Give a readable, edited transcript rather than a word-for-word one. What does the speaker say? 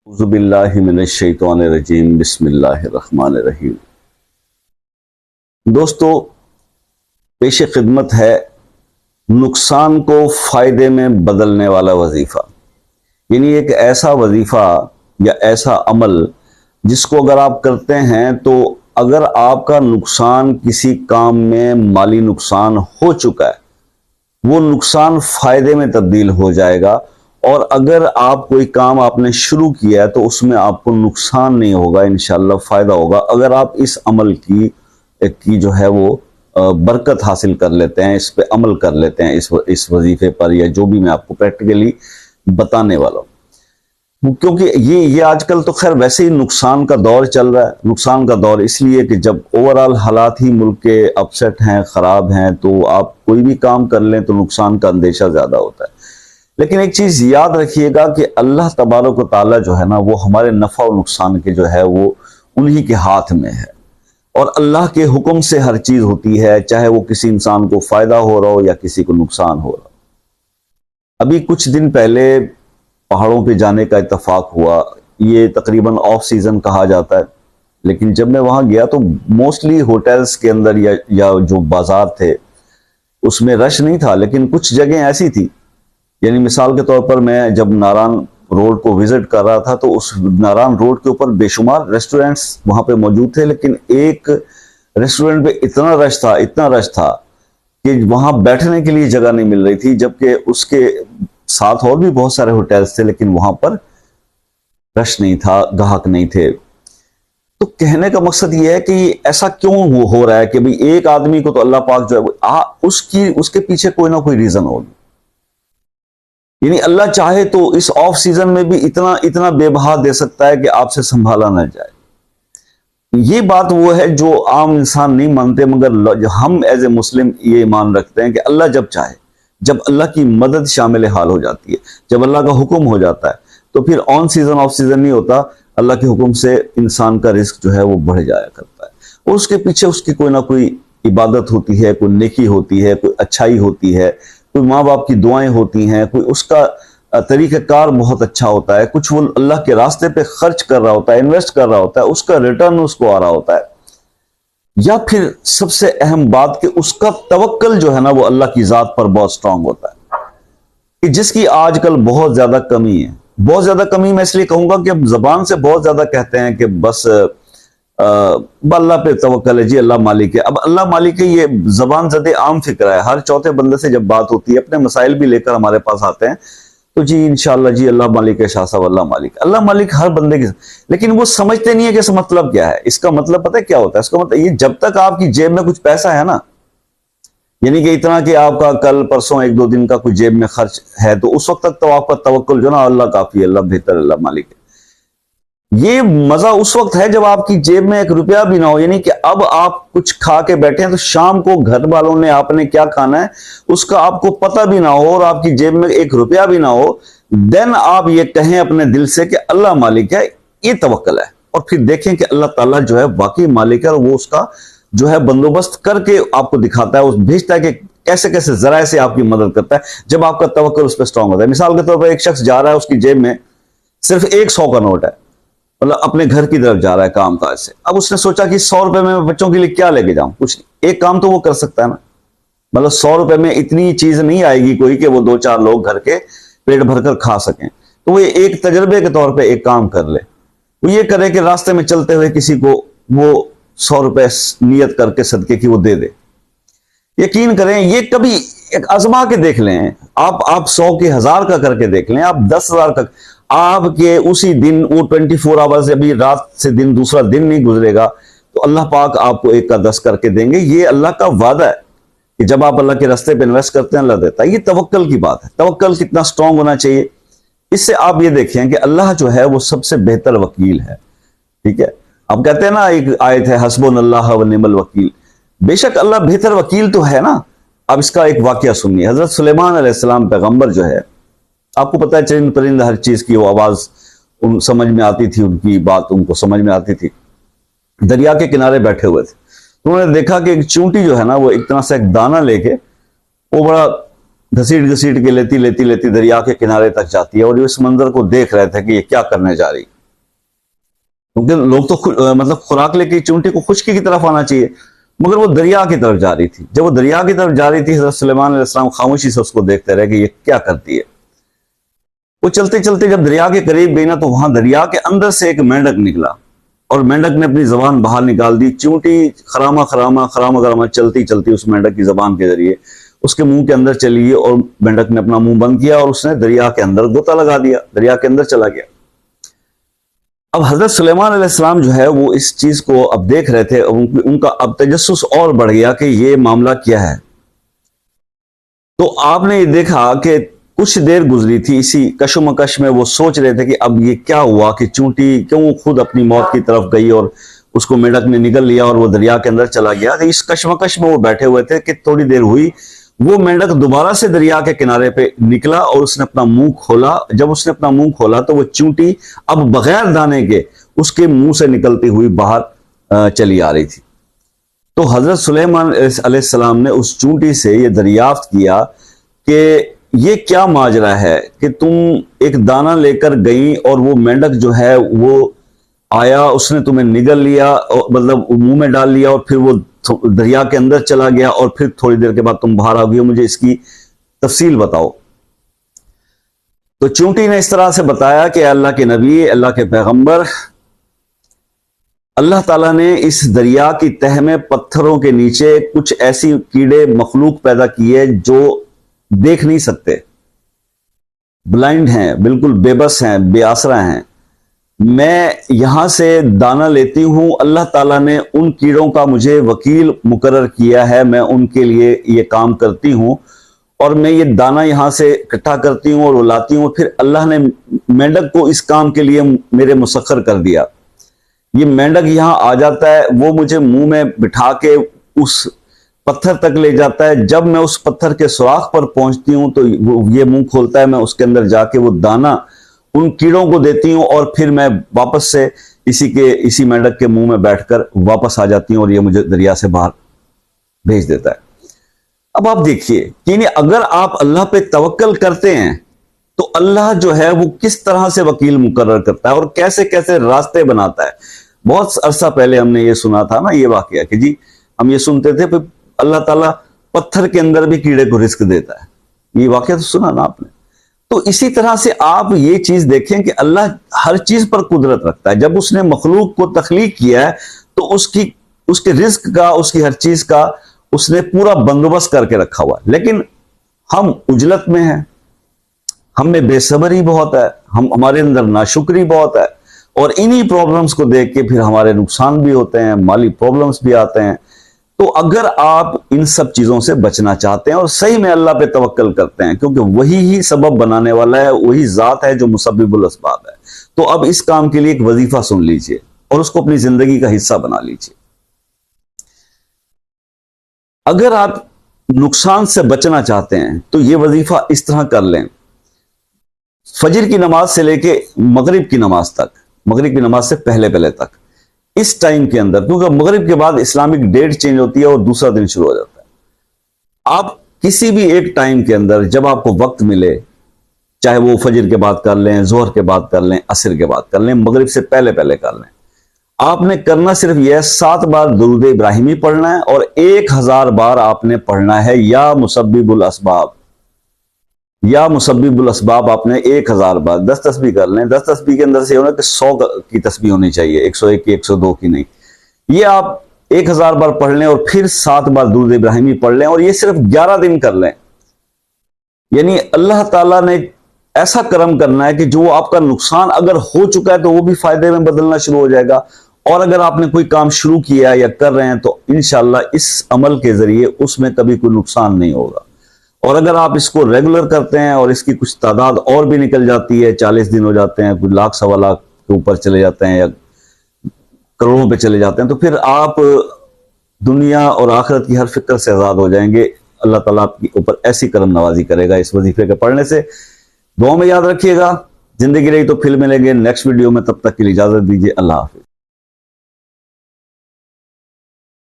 اعوذ باللہ من الشیطان الرجیم بسم اللہ الرحمن الرحیم۔ دوستو، پیش خدمت ہے نقصان کو فائدے میں بدلنے والا وظیفہ، یعنی ایک ایسا وظیفہ یا ایسا عمل جس کو اگر آپ کرتے ہیں تو اگر آپ کا نقصان کسی کام میں مالی نقصان ہو چکا ہے وہ نقصان فائدے میں تبدیل ہو جائے گا، اور اگر آپ کوئی کام آپ نے شروع کیا ہے تو اس میں آپ کو نقصان نہیں ہوگا، انشاءاللہ فائدہ ہوگا اگر آپ اس عمل کی جو ہے وہ برکت حاصل کر لیتے ہیں، اس پہ عمل کر لیتے ہیں، اس وظیفے پر یا جو بھی میں آپ کو پریکٹیکلی بتانے والا ہوں۔ کیونکہ یہ آج کل تو خیر ویسے ہی نقصان کا دور چل رہا ہے۔ نقصان کا دور اس لیے کہ جب اوورآل حالات ہی ملک کے اپسیٹ ہیں، خراب ہیں، تو آپ کوئی بھی کام کر لیں تو نقصان کا اندیشہ زیادہ ہوتا ہے۔ لیکن ایک چیز یاد رکھیے گا کہ اللہ تبارک و تعالیٰ جو ہے نا وہ ہمارے نفع و نقصان کے جو ہے وہ انہی کے ہاتھ میں ہے، اور اللہ کے حکم سے ہر چیز ہوتی ہے، چاہے وہ کسی انسان کو فائدہ ہو رہا ہو یا کسی کو نقصان ہو رہا ہو۔ ابھی کچھ دن پہلے پہاڑوں پہ جانے کا اتفاق ہوا، یہ تقریباً آف سیزن کہا جاتا ہے، لیکن جب میں وہاں گیا تو موسٹلی ہوٹلز کے اندر یا جو بازار تھے اس میں رش نہیں تھا، لیکن کچھ جگہیں ایسی تھی، یعنی مثال کے طور پر میں جب ناران روڈ کو وزٹ کر رہا تھا تو اس ناران روڈ کے اوپر بے شمار ریسٹورنٹس وہاں پہ موجود تھے، لیکن ایک ریسٹورنٹ پہ اتنا رش تھا کہ وہاں بیٹھنے کے لیے جگہ نہیں مل رہی تھی، جبکہ اس کے ساتھ اور بھی بہت سارے ہوٹلز تھے لیکن وہاں پر رش نہیں تھا، گاہک نہیں تھے۔ تو کہنے کا مقصد یہ ہے کہ ایسا کیوں ہو رہا ہے کہ بھئی ایک آدمی کو تو اللہ پاک جو ہے اس کے پیچھے کوئی نہ کوئی ریزن ہوگی، یعنی اللہ چاہے تو اس آف سیزن میں بھی اتنا بے بہا دے سکتا ہے کہ آپ سے سنبھالا نہ جائے۔ یہ بات وہ ہے جو عام انسان نہیں مانتے، مگر ہم ایز اے مسلم یہ ایمان رکھتے ہیں کہ اللہ جب چاہے، جب اللہ کی مدد شامل حال ہو جاتی ہے، جب اللہ کا حکم ہو جاتا ہے تو پھر آن سیزن آف سیزن نہیں ہوتا، اللہ کے حکم سے انسان کا رزق جو ہے وہ بڑھ جایا کرتا ہے، اور اس کے پیچھے اس کی کوئی نہ کوئی عبادت ہوتی ہے، کوئی نیکی ہوتی ہے، کوئی اچھائی ہوتی ہے، کوئی ماں باپ کی دعائیں ہوتی ہیں، کوئی اس کا طریقہ کار بہت اچھا ہوتا ہے، کچھ وہ اللہ کے راستے پہ خرچ کر رہا ہوتا ہے، انویسٹ کر رہا ہوتا ہے، اس کا ریٹرن اس کو آ رہا ہوتا ہے، یا پھر سب سے اہم بات کہ اس کا توکل جو ہے نا وہ اللہ کی ذات پر بہت سٹرونگ ہوتا ہے، کہ جس کی آج کل بہت زیادہ کمی ہے۔ بہت زیادہ کمی میں اس لیے کہوں گا کہ اب زبان سے بہت زیادہ کہتے ہیں کہ بس اللہ پہ توکل ہے، جی اللہ مالک ہے۔ اب اللہ مالک ہے یہ زبان زدے عام فکر ہے، ہر چوتھے بندے سے جب بات ہوتی ہے، اپنے مسائل بھی لے کر ہمارے پاس آتے ہیں تو جی انشاءاللہ جی اللہ مالک ہے، شاہ صاحب اللہ مالک، اللہ مالک ہر بندے کی، لیکن وہ سمجھتے نہیں ہے کہ اس کا مطلب کیا ہے۔ اس کا مطلب پتہ ہے کیا ہوتا ہے؟ اس کا مطلب یہ جب تک آپ کی جیب میں کچھ پیسہ ہے نا، یعنی کہ اتنا کہ آپ کا کل پرسوں ایک دو دن کا کوئی جیب میں خرچ ہے، تو اس وقت تک تو آپ کا توکل جو نا اللہ کافی ہے، اللہ بہتر، اللہ مالک ہے۔ یہ مزہ اس وقت ہے جب آپ کی جیب میں ایک روپیہ بھی نہ ہو، یعنی کہ اب آپ کچھ کھا کے بیٹھے ہیں تو شام کو گھر والوں نے آپ نے کیا کھانا ہے اس کا آپ کو پتہ بھی نہ ہو، اور آپ کی جیب میں ایک روپیہ بھی نہ ہو، دین آپ یہ کہیں اپنے دل سے کہ اللہ مالک ہے، یہ توکل ہے، اور پھر دیکھیں کہ اللہ تعالیٰ جو ہے واقعی مالک ہے، اور وہ اس کا جو ہے بندوبست کر کے آپ کو دکھاتا ہے، اس بھیجتا ہے کہ کیسے کیسے ذرائع سے آپ کی مدد کرتا ہے جب آپ کا توکل اس پہ سٹرونگ ہوتا ہے۔ مثال کے طور پر ایک شخص جا رہا ہے، اس کی جیب میں صرف 100 کا نوٹ ہے، مطلب اپنے گھر کی طرف جا رہا ہے کام کاج سے، اب اس نے سوچا کہ 100 روپے میں بچوں کے لیے کیا لے کے جاؤں، کچھ نہیں، ایک کام تو وہ کر سکتا ہے نا، مطلب 100 روپے میں اتنی چیز نہیں آئے گی کوئی کہ وہ 2-4 لوگ گھر کے پیٹ بھر کر کھا سکیں، تو وہ ایک تجربے کے طور پہ ایک کام کر لے، وہ یہ کرے کہ راستے میں چلتے ہوئے کسی کو وہ 100 روپے نیت کر کے صدقے کی وہ دے دے۔ یقین کریں یہ کبھی ایک آزما کے دیکھ لیں، آپ 100 کے 1000 کا کر کے دیکھ لیں، آپ 10,000 کا، آپ کے اسی دن وہ 24 آور سے، ابھی رات سے دن دوسرا دن نہیں گزرے گا تو اللہ پاک آپ کو 1 کا 10 کر کے دیں گے۔ یہ اللہ کا وعدہ ہے کہ جب آپ اللہ کے راستے پہ انویسٹ کرتے ہیں اللہ دیتا ہے۔ یہ توکل کی بات ہے، توکل کتنا سٹرونگ ہونا چاہیے، اس سے آپ یہ دیکھیں کہ اللہ جو ہے وہ سب سے بہتر وکیل ہے، ٹھیک ہے۔ آپ کہتے ہیں نا ایک آیت ہے حسبنا اللہ و نعم الوکیل، بے شک اللہ بہتر وکیل تو ہے نا۔ اب اس کا ایک واقعہ سنیے، حضرت سلیمان علیہ السلام پیغمبر جو ہے، آپ کو پتہ ہے چرند پرند ہر چیز کی وہ آواز ان سمجھ میں آتی تھی، ان کی بات ان کو سمجھ میں آتی تھی۔ دریا کے کنارے بیٹھے ہوئے تھے، انہوں نے دیکھا کہ ایک چونٹی جو ہے نا وہ ایک طرح سے ایک دانہ لے کے وہ بڑا گھسیٹ کے لیتی دریا کے کنارے تک جاتی ہے، اور اس منظر کو دیکھ رہے تھے کہ یہ کیا کرنے جا رہی۔ کیونکہ لوگ تو مطلب خوراک لے کے چونٹی کو خشکی کی طرف آنا چاہیے، مگر وہ دریا کی طرف جا رہی تھی۔ جب وہ دریا کی طرف جا رہی تھی، حضرت سلیمان علیہ السلام خاموشی سے اس کو دیکھتے رہے کہ یہ کیا کرتی ہے۔ وہ چلتے چلتے جب دریا کے قریب گئی نا، تو وہاں دریا کے اندر سے ایک مینڈک نکلا، اور مینڈک نے اپنی زبان باہر نکال دی۔ چونٹی خرامہ خرامہ خرامہ خرامہ چلتی چلتی اس مینڈک کی زبان کے ذریعے اس کے منہ کے اندر چلی گئی، اور مینڈک نے اپنا منہ بند کیا اور اس نے دریا کے اندر غوطہ لگا دیا، دریا کے اندر چلا گیا۔ اب حضرت سلیمان علیہ السلام جو ہے وہ اس چیز کو اب دیکھ رہے تھے، ان کا اب تجسس اور بڑھ گیا کہ یہ معاملہ کیا ہے۔ تو آپ نے یہ دیکھا کہ کچھ دیر گزری تھی، اسی کشمکش میں وہ سوچ رہے تھے کہ اب یہ کیا ہوا کہ چونٹی کیوں خود اپنی موت کی طرف گئی اور اس کو مینڈک نے نگل لیا اور وہ دریا کے اندر چلا گیا۔ اس کشمکش میں وہ بیٹھے ہوئے تھے کہ تھوڑی دیر ہوئی، وہ مینڈک دوبارہ سے دریا کے کنارے پہ نکلا اور اس نے اپنا منہ کھولا۔ جب اس نے اپنا منہ کھولا تو وہ چونٹی اب بغیر دانے کے اس کے منہ سے نکلتی ہوئی باہر چلی آ رہی تھی۔ تو حضرت سلیمان علیہ السلام نے اس چونٹی سے یہ دریافت کیا کہ یہ کیا ماجرا ہے کہ تم ایک دانہ لے کر گئی اور وہ مینڈک جو ہے وہ آیا، اس نے تمہیں نگل لیا، مطلب منہ میں ڈال لیا، اور پھر وہ دریا کے اندر چلا گیا، اور پھر تھوڑی دیر کے بعد تم باہر آ گئی، مجھے اس کی تفصیل بتاؤ۔ تو چونٹی نے اس طرح سے بتایا کہ اللہ کے نبی، اللہ کے پیغمبر، اللہ تعالیٰ نے اس دریا کی تہ میں پتھروں کے نیچے کچھ ایسی کیڑے مخلوق پیدا کیے جو دیکھ نہیں سکتے، بلائنڈ ہیں، بالکل بے بس ہیں، بے آسرا ہیں۔ میں یہاں سے دانہ لیتی ہوں، اللہ تعالیٰ نے ان کیڑوں کا مجھے وکیل مقرر کیا ہے، میں ان کے لیے یہ کام کرتی ہوں، اور میں یہ دانہ یہاں سے اکٹھا کرتی ہوں اور وہ لاتی ہوں، پھر اللہ نے مینڈک کو اس کام کے لیے میرے مسخر کر دیا۔ یہ مینڈک یہاں آ جاتا ہے، وہ مجھے منہ میں بٹھا کے اس پتھر تک لے جاتا ہے۔ جب میں اس پتھر کے سوراخ پر پہنچتی ہوں تو یہ منہ کھولتا ہے، میں اس کے اندر جا کے وہ دانہ ان کیڑوں کو دیتی ہوں، اور پھر میں واپس سے اسی مینڈک کے منہ میں بیٹھ کر واپس آ جاتی ہوں، اور یہ مجھے دریا سے باہر بھیج دیتا ہے۔ اب آپ دیکھیے کہ اگر آپ اللہ پہ توکل کرتے ہیں تو اللہ جو ہے وہ کس طرح سے وکیل مقرر کرتا ہے اور کیسے کیسے راستے بناتا ہے۔ بہت عرصہ پہلے ہم نے یہ سنا تھا نا، یہ واقعہ کہ جی ہم یہ سنتے تھے اللہ تعالیٰ پتھر کے اندر بھی کیڑے کو رزق دیتا ہے، یہ واقعہ تو سنا نا آپ نے۔ تو اسی طرح سے آپ یہ چیز دیکھیں کہ اللہ ہر چیز پر قدرت رکھتا ہے۔ جب اس نے مخلوق کو تخلیق کیا ہے تو اس کے رزق کا، اس کی ہر چیز کا اس نے پورا بندوبست کر کے رکھا ہوا ہے، لیکن ہم عجلت میں ہیں، ہم میں بے صبری بہت ہے، ہمارے اندر ناشکری بہت ہے، اور انہی پرابلمز کو دیکھ کے پھر ہمارے نقصان بھی ہوتے ہیں، مالی پرابلمز بھی آتے ہیں۔ تو اگر آپ ان سب چیزوں سے بچنا چاہتے ہیں اور صحیح میں اللہ پہ توکل کرتے ہیں، کیونکہ وہی ہی سبب بنانے والا ہے، وہی ذات ہے جو مسبب الاسباب ہے، تو اب اس کام کے لیے ایک وظیفہ سن لیجئے اور اس کو اپنی زندگی کا حصہ بنا لیجئے۔ اگر آپ نقصان سے بچنا چاہتے ہیں تو یہ وظیفہ اس طرح کر لیں، فجر کی نماز سے لے کے مغرب کی نماز تک، مغرب کی نماز سے پہلے تک، اس ٹائم کے اندر، کیونکہ مغرب کے بعد اسلامک ڈیٹ چینج ہوتی ہے اور دوسرا دن شروع ہو جاتا ہے، آپ کسی بھی ایک ٹائم کے اندر جب آپ کو وقت ملے، چاہے وہ فجر کے بعد کر لیں، ظہر کے بعد کر لیں، عصر کے بعد کر لیں، مغرب سے پہلے کر لیں، آپ نے کرنا صرف یہ 7 بار درود ابراہیمی پڑھنا ہے، اور 1000 بار آپ نے پڑھنا ہے یا مسبب الاسباب، یا مسبب الاسباب آپ نے 1000 بار 10 تسبیح کر لیں۔ 10 تسبیح کے اندر سے ہونا کہ 100 کی تسبیح ہونی چاہیے، 101 کی، 102 کی نہیں، یہ آپ 1000 بار پڑھ لیں اور پھر 7 بار درود ابراہیمی پڑھ لیں، اور یہ صرف 11 دن کر لیں۔ یعنی اللہ تعالیٰ نے ایسا کرم کرنا ہے کہ جو آپ کا نقصان اگر ہو چکا ہے تو وہ بھی فائدے میں بدلنا شروع ہو جائے گا، اور اگر آپ نے کوئی کام شروع کیا یا کر رہے ہیں تو انشاءاللہ اس عمل کے ذریعے اس میں کبھی کوئی نقصان نہیں ہوگا۔ اور اگر آپ اس کو ریگولر کرتے ہیں اور اس کی کچھ تعداد اور بھی نکل جاتی ہے، 40 دن ہو جاتے ہیں، کچھ لاکھ سوا لاکھ کے اوپر چلے جاتے ہیں یا کروڑوں پہ چلے جاتے ہیں، تو پھر آپ دنیا اور آخرت کی ہر فکر سے آزاد ہو جائیں گے۔ اللہ تعالیٰ آپ کے اوپر ایسی کرم نوازی کرے گا اس وظیفے کے پڑھنے سے۔ دعاؤں میں یاد رکھیے گا، زندگی رہی تو پھر ملیں گے نیکسٹ ویڈیو میں، تب تک کے لیے اجازت دیجیے، اللہ حافظ۔